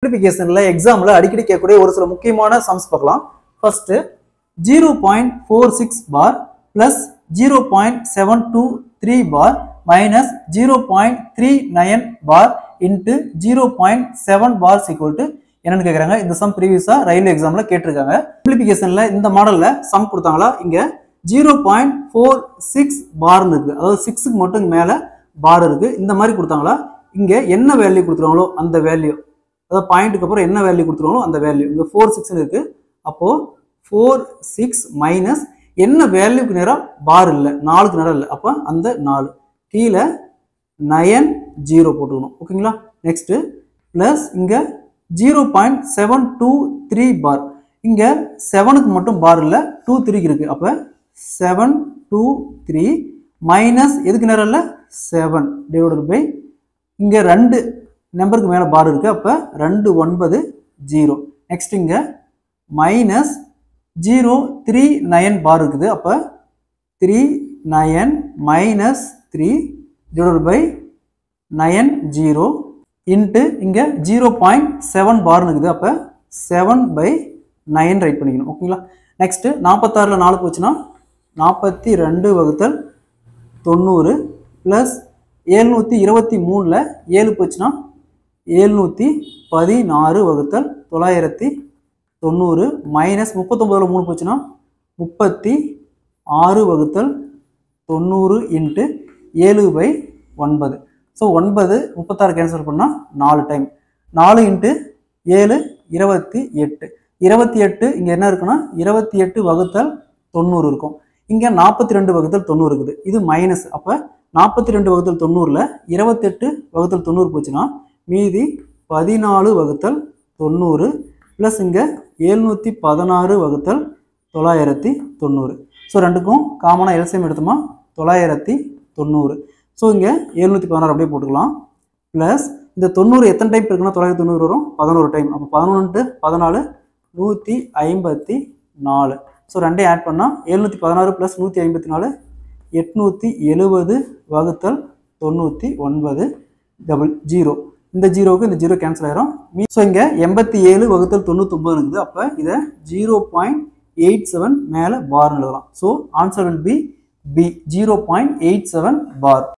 மல்டிப்ளிகேஷன்ல எக்ஸாம்ல அடிக்கடி கேட்கக்கூடிய ஒரு சில முக்கியமான சம்ஸ் பார்க்கலாம். First 0.46 bar plus 0.723 bar minus 0.39 bar into 0.7 bar equal to என்னன்னு கேட்குறாங்க. இந்த சம் ப்ரீவியஸா ரயில்வே எக்ஸாம்ல கேட்டிருக்காங்க. மல்டிப்ளிகேஷன்ல இந்த மாடல்ல சம் கொடுத்தாங்களா, இங்க 0.46 பார்னு இருக்கு, அதாவது 6க்கு மட்டும் மேல பார் இருக்கு. இந்த மாதிரி கொடுத்தாங்களா, இங்க என்ன வேல்யூ கொடுத்துருவாங்களோ அந்த வேல்யூ, அதாவது பாயிண்ட்டுக்கு அப்புறம் என்ன வேல்யூ கொடுத்துருவாங்களோ அந்த வேல்யூ இங்க 46 இருக்கு. அப்போ 46 மைனஸ் என்ன வேல்யூக்கு நேரம் பார் இல்லை, 4க்கு நேரம் இல்லை, அப்போ அந்த 4 கீழே 90 போட்டுக்கணும். ஓகேங்களா. நெக்ஸ்ட் பிளஸ் இங்க 0.723 பார், இங்க 7க்கு மட்டும் பார் இல்லை, 23 இருக்கு. அப்ப 723 மைனஸ் எதுக்கு நேரம் இல்லை 7 டிவைடட் பை இங்க 2 நம்பருக்கு மேல பார் இருக்கு, அப்ப 290. நெக்ஸ்ட் இங்க மைனஸ் 039 பார் இருக்குது, அப்ப 39 மைனஸ் 3 டிவைடட் பை 90 இன்ட்டு இங்க 0.7 பார் இருக்குது, அப்ப 7/9 ரைட் பண்ணிக்கணும். ஓகேங்களா. நெக்ஸ்ட் 46ல 4 போச்சுன்னா 42 வகுத்தல் 90 பிளஸ் 723ல 7 போச்சுன்னா 716 வகுத்தல் 990 மைனஸ் 39ல 3 போச்சுன்னா 36 வகுத்தல் 90 இன்ட்டு 7/9. ஸோ 9 36 கேன்சல் பண்ணால் 4 டைம், 4 இன்ட்டு 7 28. 28 இங்கே என்ன இருக்குன்னா 28 வகுத்தல் 90 இருக்கும். இங்கே 42 வகுத்தல் 90 இருக்குது, இது மைனஸ். அப்போ 42 வகுத்தல் 90ல் 28 வகுத்தல் 90 போச்சுன்னா மீதி 14 வகுத்தல் 90 ப்ளஸ் இங்கே 716 வகுத்தல் 990. ஸோ ரெண்டுக்கும் காமனாக எல்சிஎம் எடுத்தோமா 990. ஸோ இங்கே 716 அப்படியே போட்டுக்கலாம். ப்ளஸ் இந்த 90 எத்தனை டைம் இருக்குன்னா 990 வரும், 11 டைம். அப்போ 11 14 154. ஸோ ரெண்டையும் ஆட் பண்ணால் 716 ப்ளஸ் 154 870 வகுத்தல் 99 0. இந்த 0க்கு இந்த 0 கேன்சல் ஆயிரும். ஸோ இங்கே 87 வகுத்தல் 99 இருக்குது, அப்போ இதை 0.87 மேலே பார் எழுதலாம். So answer will be 0.87 bar.